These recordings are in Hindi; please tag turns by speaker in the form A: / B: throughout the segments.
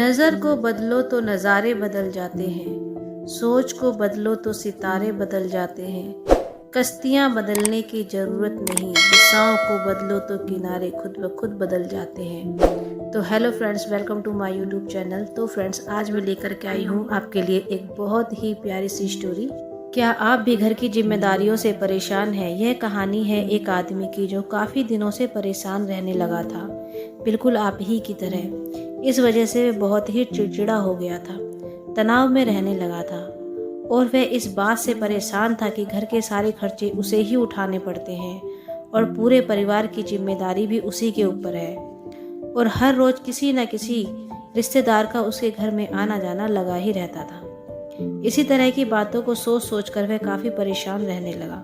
A: नज़र को बदलो तो नज़ारे बदल जाते हैं, सोच को बदलो तो सितारे बदल जाते हैं। कश्तियाँ बदलने की ज़रूरत नहीं, दिशाओं को बदलो तो किनारे खुद ब खुद बदल जाते हैं। तो hello friends, welcome to my YouTube channel. तो फ्रेंड्स, आज मैं लेकर के आई हूँ आपके लिए एक बहुत ही प्यारी सी स्टोरी। क्या आप भी घर की जिम्मेदारियों से परेशान हैं? यह कहानी है एक आदमी की जो काफ़ी दिनों से परेशान रहने लगा था, बिल्कुल आप ही की तरह। इस वजह से वह बहुत ही चिड़चिड़ा हो गया था, तनाव में रहने लगा था और वह इस बात से परेशान था कि घर के सारे खर्चे उसे ही उठाने पड़ते हैं और पूरे परिवार की जिम्मेदारी भी उसी के ऊपर है और हर रोज़ किसी न किसी रिश्तेदार का उसके घर में आना जाना लगा ही रहता था। इसी तरह की बातों को सोच सोच कर वह काफ़ी परेशान रहने लगा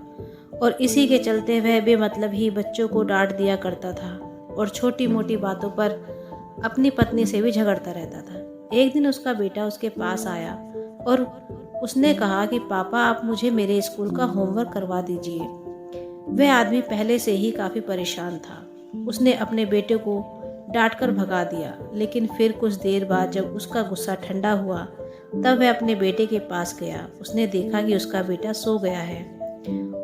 A: और इसी के चलते वह बेमतलब ही बच्चों को डांट दिया करता था और छोटी मोटी बातों पर अपनी पत्नी से भी झगड़ता रहता था। एक दिन उसका बेटा उसके पास आया और उसने कहा कि पापा, आप मुझे मेरे स्कूल का होमवर्क करवा दीजिए। वह आदमी पहले से ही काफ़ी परेशान था। उसने अपने बेटे को डांट कर भगा दिया, लेकिन फिर कुछ देर बाद जब उसका गुस्सा ठंडा हुआ तब वह अपने बेटे के पास गया। उसने देखा कि उसका बेटा सो गया है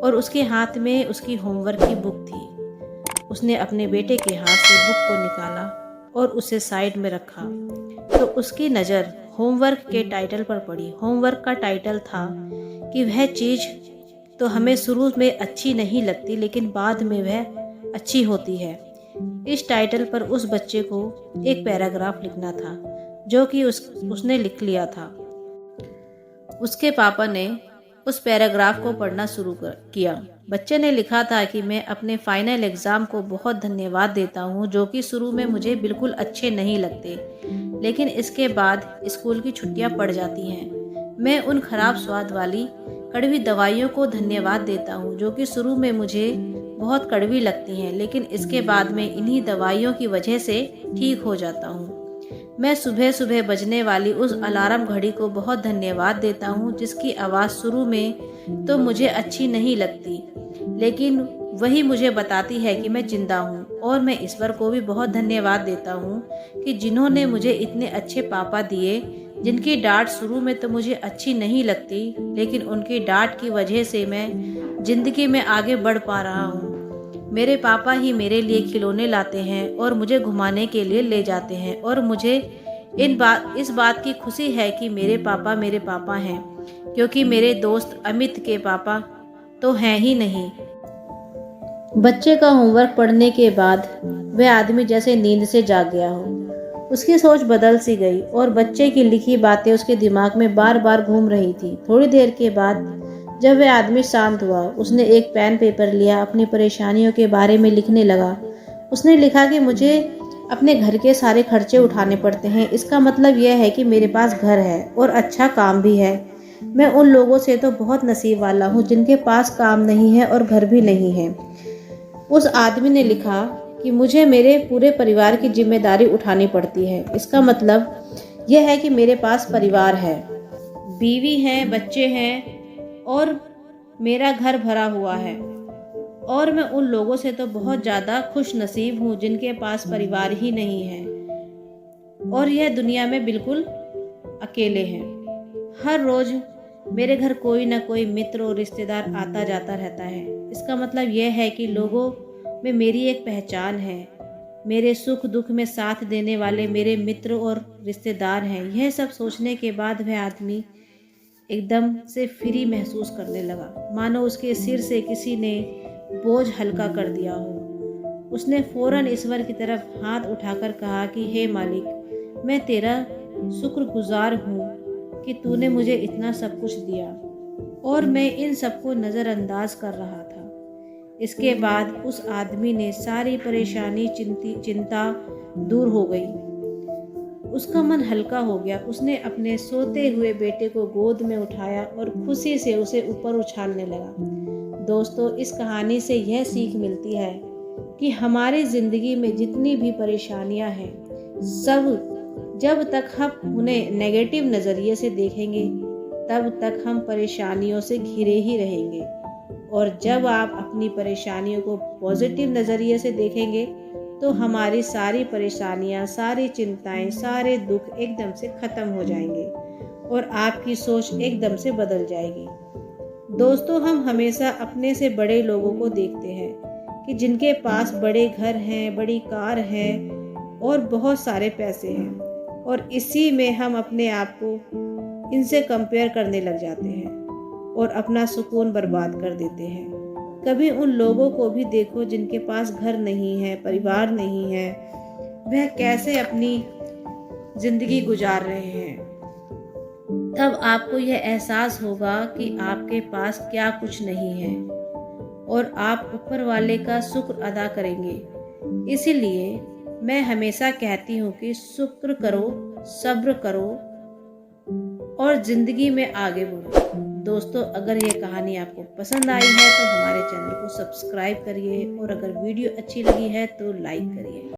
A: और उसके हाथ में उसकी होमवर्क की बुक थी। उसने अपने बेटे के हाथ से बुक को निकाला और उसे साइड में रखा तो उसकी नज़र होमवर्क के टाइटल पर पड़ी। होमवर्क का टाइटल था कि वह चीज़ तो हमें शुरू में अच्छी नहीं लगती, लेकिन बाद में वह अच्छी होती है। इस टाइटल पर उस बच्चे को एक पैराग्राफ लिखना था, जो कि उसने लिख लिया था। उसके पापा ने उस पैराग्राफ को पढ़ना शुरू किया। बच्चे ने लिखा था कि मैं अपने फाइनल एग्ज़ाम को बहुत धन्यवाद देता हूँ, जो कि शुरू में मुझे बिल्कुल अच्छे नहीं लगते, लेकिन इसके बाद स्कूल की छुट्टियाँ पड़ जाती हैं। मैं उन खराब स्वाद वाली कड़वी दवाइयों को धन्यवाद देता हूँ, जो कि शुरू में मुझे बहुत कड़वी लगती हैं, लेकिन इसके बाद मैं इन्हीं दवाइयों की वजह से ठीक हो जाता हूँ। मैं सुबह सुबह बजने वाली उस अलार्म घड़ी को बहुत धन्यवाद देता हूँ, जिसकी आवाज़ शुरू में तो मुझे अच्छी नहीं लगती, लेकिन वही मुझे बताती है कि मैं जिंदा हूँ। और मैं ईश्वर को भी बहुत धन्यवाद देता हूँ कि जिन्होंने मुझे इतने अच्छे पापा दिए, जिनकी डांट शुरू में तो मुझे अच्छी नहीं लगती, लेकिन उनकी डांट की वजह से मैं जिंदगी में आगे बढ़ पा रहा हूँ। मेरे पापा ही मेरे लिए खिलौने लाते हैं और मुझे घुमाने के लिए ले जाते हैं और मुझे इस बात की खुशी है कि मेरे पापा हैं, क्योंकि मेरे दोस्त अमित के पापा तो हैं ही नहीं। बच्चे का होमवर्क पढ़ने के बाद वह आदमी जैसे नींद से जाग गया हो। उसकी सोच बदल सी गई और बच्चे की लिखी बातें उसके दिमाग में बार बार घूम रही थी। थोड़ी देर के बाद जब वह आदमी शांत हुआ, उसने एक पेन पेपर लिया, अपनी परेशानियों के बारे में लिखने लगा। उसने लिखा कि मुझे अपने घर के सारे खर्चे उठाने पड़ते हैं। इसका मतलब यह है कि मेरे पास घर है और अच्छा काम भी है। मैं उन लोगों से तो बहुत नसीब वाला हूँ जिनके पास काम नहीं है और घर भी नहीं है। उस आदमी ने लिखा कि मुझे मेरे पूरे परिवार की जिम्मेदारी उठानी पड़ती है। इसका मतलब यह है कि मेरे पास परिवार है, बीवी है, बच्चे हैं और मेरा घर भरा हुआ है, और मैं उन लोगों से तो बहुत ज़्यादा खुश नसीब हूँ जिनके पास परिवार ही नहीं है और यह दुनिया में बिल्कुल अकेले हैं। हर रोज़ मेरे घर कोई ना कोई मित्र और रिश्तेदार आता जाता रहता है। इसका मतलब यह है कि लोगों में मेरी एक पहचान है। मेरे सुख दुख में साथ देने वाले मेरे मित्र और रिश्तेदार हैं। यह सब सोचने के बाद वह आदमी एकदम से फ्री महसूस करने लगा, मानो उसके सिर से किसी ने बोझ हल्का कर दिया हो। उसने फौरन ईश्वर की तरफ हाथ उठाकर कहा कि हे मालिक, मैं तेरा शुक्रगुजार हूँ कि तूने मुझे इतना सब कुछ दिया और मैं इन सबको नज़रअंदाज कर रहा था। इसके बाद उस आदमी ने सारी परेशानी चिंता दूर हो गई। उसका मन हल्का हो गया। उसने अपने सोते हुए बेटे को गोद में उठाया और खुशी से उसे ऊपर उछालने लगा। दोस्तों, इस कहानी से यह सीख मिलती है कि हमारी ज़िंदगी में जितनी भी परेशानियां हैं, सब जब तक हम उन्हें नेगेटिव नज़रिए से देखेंगे तब तक हम परेशानियों से घिरे ही रहेंगे, और जब आप अपनी परेशानियों को पॉजिटिव नज़रिए से देखेंगे तो हमारी सारी परेशानियां, सारी चिंताएं, सारे दुख एकदम से ख़त्म हो जाएंगे और आपकी सोच एकदम से बदल जाएगी। दोस्तों, हम हमेशा अपने से बड़े लोगों को देखते हैं कि जिनके पास बड़े घर हैं, बड़ी कार है और बहुत सारे पैसे हैं, और इसी में हम अपने आप को इनसे कंपेयर करने लग जाते हैं और अपना सुकून बर्बाद कर देते हैं। कभी उन लोगों को भी देखो जिनके पास घर नहीं है, परिवार नहीं है, वह कैसे अपनी जिंदगी गुजार रहे हैं। तब आपको यह एहसास होगा कि आपके पास क्या कुछ नहीं है और आप ऊपर वाले का शुक्र अदा करेंगे। इसीलिए मैं हमेशा कहती हूँ कि शुक्र करो, सब्र करो और ज़िंदगी में आगे बढ़ो। दोस्तों, अगर ये कहानी आपको पसंद आई है तो हमारे चैनल को सब्सक्राइब करिए और अगर वीडियो अच्छी लगी है तो लाइक करिए।